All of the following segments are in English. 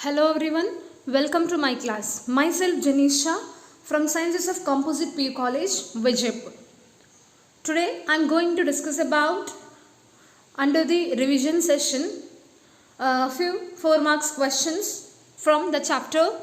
Hello everyone, welcome to my class. Myself Janisha from Sciences of Composite PU College, Vijaypur. Today I am going to discuss about under the revision session a few 4 marks questions from the chapter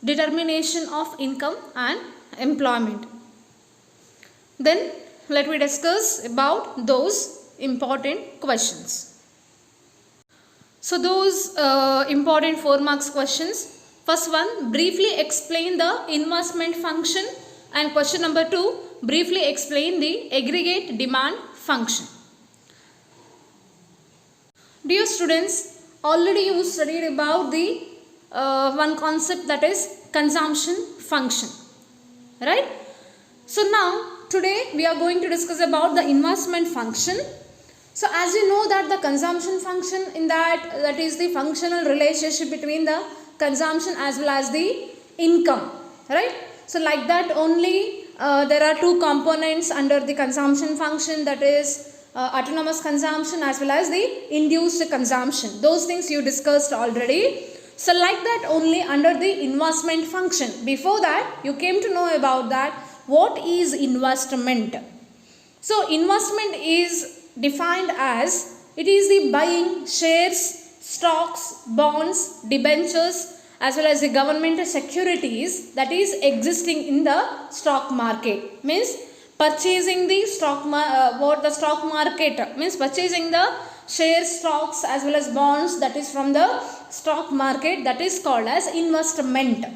Determination of Income and Employment. Then let me discuss about those important questions. So those important 4 marks questions. First one, briefly explain the investment function, and question number 2, briefly explain the aggregate demand function. Dear students, already you studied about the one concept, that is consumption function, right? So now today we are going to discuss about the investment function. So as you know that the consumption function, in that is the functional relationship between the consumption as well as the income, right? So like that only there are two components under the consumption function, that is autonomous consumption as well as the induced consumption. Those things you discussed already. So like that only under the investment function. Before that you came to know about that what is investment. So investment is defined as it is the buying shares, stocks, bonds, debentures as well as the government securities that is existing in the stock market. Means purchasing the stock market means purchasing the shares, stocks as well as bonds that is from the stock market, that is called as investment.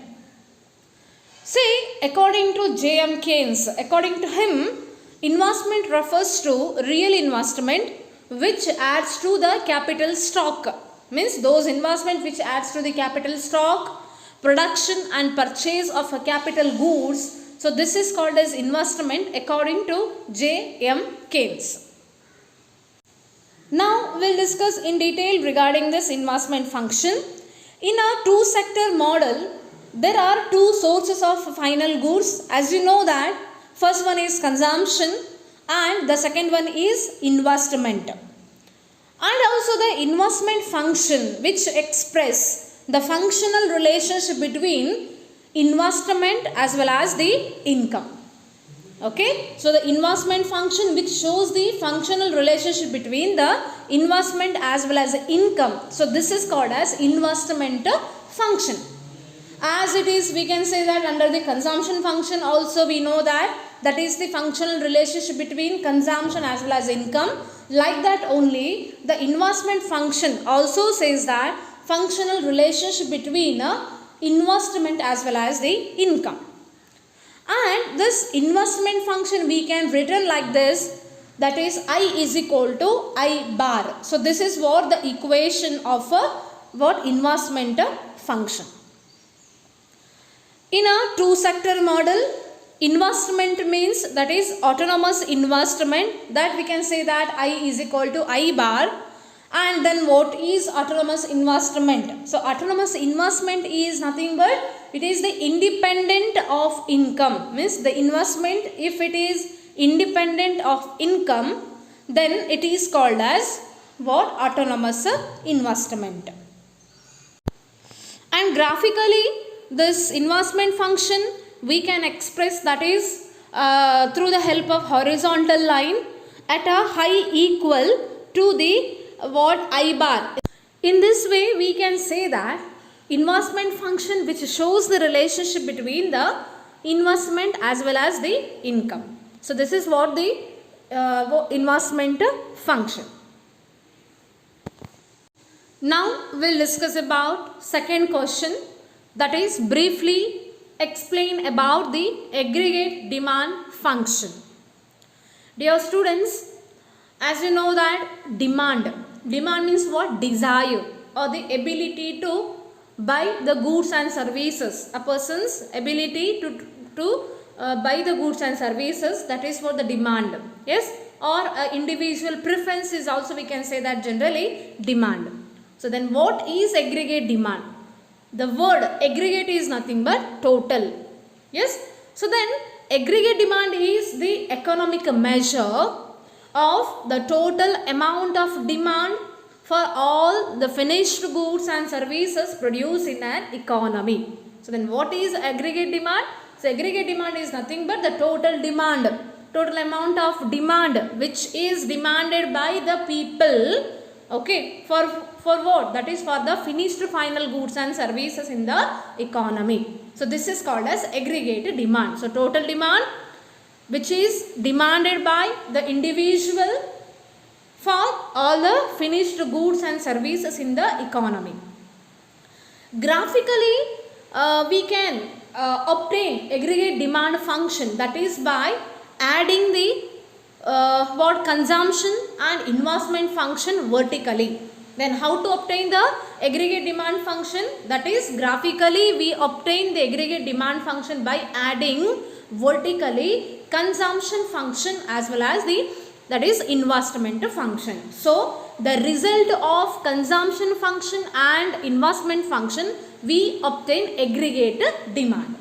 See, according to J.M. Keynes, according to him, investment refers to real investment which adds to the capital stock. Means those investment which adds to the capital stock, production and purchase of capital goods. So this is called as investment according to J.M. Keynes. Now we will discuss in detail regarding this investment function. In a two-sector model, there are two sources of final goods. As you know that first one is consumption and the second one is investment. And also the investment function which express the functional relationship between investment as well as the income. Okay, so the investment function which shows the functional relationship between the investment as well as the income. So this is called as investment function. As it is, we can say that under the consumption function also we know that is the functional relationship between consumption as well as income. Like that only the investment function also says that functional relationship between investment as well as the income. And this investment function we can written like this, that is I is equal to I bar. So this is what the equation of what investment function. In a two-sector model, investment means that is autonomous investment, that we can say that I is equal to I bar. And then what is autonomous investment? So autonomous investment is nothing but it is the independent of income. Means the investment, if it is independent of income, then it is called as what? Autonomous investment. And graphically this investment function we can express, that is through the help of horizontal line at a high equal to the what? I bar. In this way we can say that investment function which shows the relationship between the investment as well as the income. So this is what the investment function. Now we will discuss about second question, that is briefly explain about the aggregate demand function. Dear students, as you know that demand means what? Desire or the ability to buy the goods and services. A person's ability to buy the goods and services, that is for the demand. Yes, or individual preference is also we can say that generally demand. So then what is aggregate demand? The word aggregate is nothing but total. Yes. So then aggregate demand is the economic measure of the total amount of demand for all the finished goods and services produced in an economy. So then what is aggregate demand? So aggregate demand is nothing but the total demand, total amount of demand which is demanded by the people, okay, for what? That is for the finished final goods and services in the economy. So this is called as aggregate demand. So total demand which is demanded by the individual for all the finished goods and services in the economy. Graphically, we can obtain aggregate demand function, that is by adding the consumption and investment function vertically. Then how to obtain the aggregate demand function? That is graphically we obtain the aggregate demand function by adding vertically consumption function as well as the that is investment function. So the result of consumption function and investment function we obtain aggregate demand.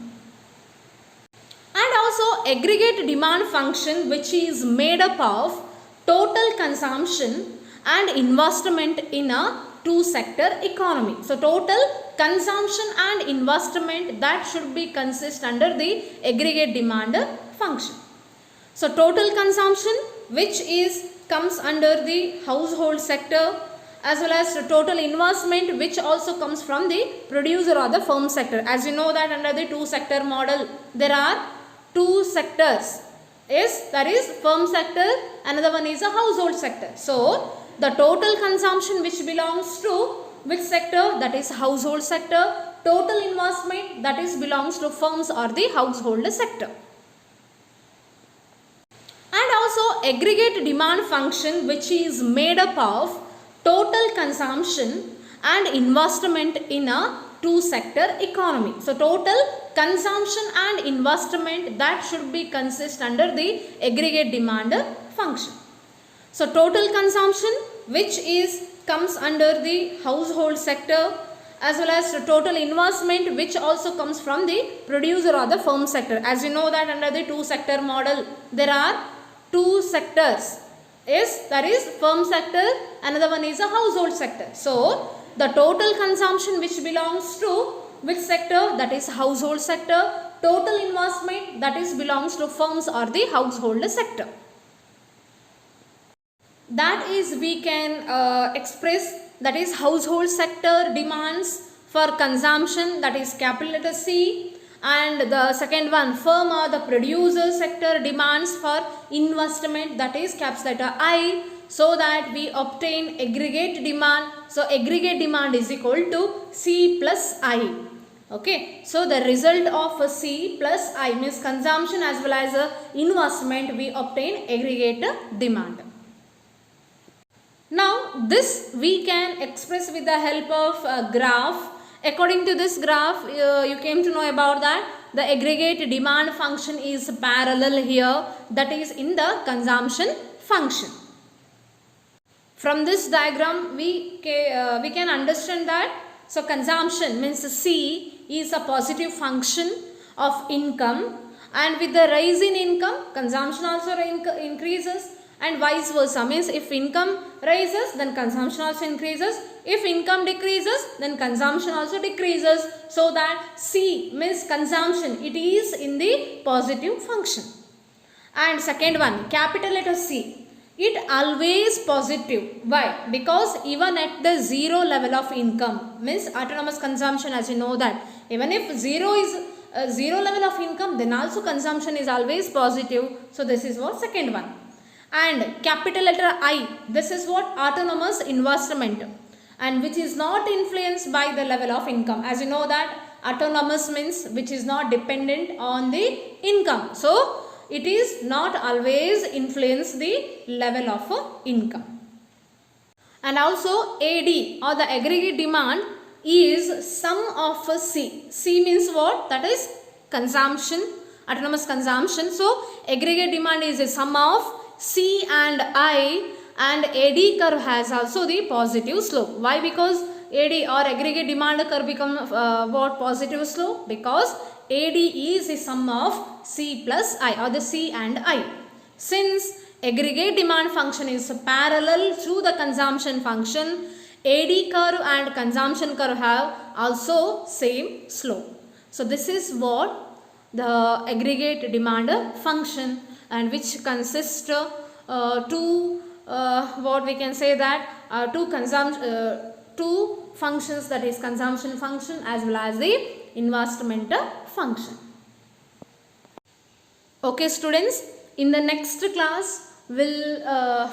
And also aggregate demand function which is made up of total consumption and investment in a two-sector economy. So total consumption and investment that should be consist under the aggregate demand function. So total consumption which is comes under the household sector as well as the total investment which also comes from the producer or the firm sector. As you know that under the two-sector model there are two sectors. Yes, that is firm sector, another one is a household sector. So the total consumption which belongs to which sector? That is household sector. Total investment that is belongs to firms or the household sector. And also aggregate demand function which is made up of total consumption and investment in a two-sector economy. So total consumption and investment that should be consist under the aggregate demand function. So total consumption which is comes under the household sector as well as the total investment which also comes from the producer or the firm sector. As you know that under the two-sector model there are two sectors. Yes, that is firm sector, another one is a household sector. So the total consumption which belongs to which sector? That is household sector. Total investment that is belongs to firms or the household sector. That is we can express, that is household sector demands for consumption, that is capital letter C, and the second one firm or the producer sector demands for investment, that is caps letter I, so that we obtain aggregate demand. So aggregate demand is equal to C plus I. Okay, so the result of C plus I means consumption as well as investment, we obtain aggregate demand. Now this we can express with the help of a graph. According to this graph, you came to know about that the aggregate demand function is parallel here, that is in the consumption function. From this diagram we can understand that so consumption means C is a positive function of income, and with the rise in income consumption also increases, and vice versa, means if income rises then consumption also increases, if income decreases then consumption also decreases. So that C means consumption, it is in the positive function. And second one, capital letter C, it always positive. Why? Because even at the zero level of income, means autonomous consumption, as you know that even if zero is zero level of income, then also consumption is always positive. So this is what second one. And capital letter I, this is what autonomous investment, and which is not influenced by the level of income. As you know that autonomous means which is not dependent on the income. So it is not always influence the level of income. And also AD or the aggregate demand is sum of C. C means what? That is consumption, autonomous consumption. So aggregate demand is a sum of C and I, and AD curve has also the positive slope. Why? Because AD or aggregate demand curve becomes what? Positive slope, because AD is a sum of C plus I or the C and I. Since aggregate demand function is parallel to the consumption function, AD curve and consumption curve have also same slope. So this is what the aggregate demand function, and which consists two what we can say that two functions, that is consumption function as well as the investment function. Okay students, in the next class we'll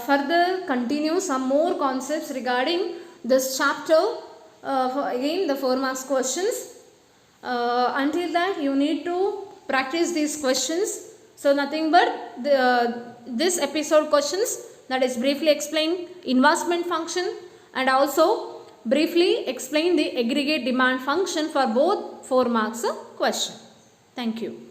further continue some more concepts regarding this chapter, again the 4 marks questions. Until that you need to practice these questions. So nothing but this episode questions, that is briefly explain investment function and also briefly explain the aggregate demand function for both 4 marks question. Thank you.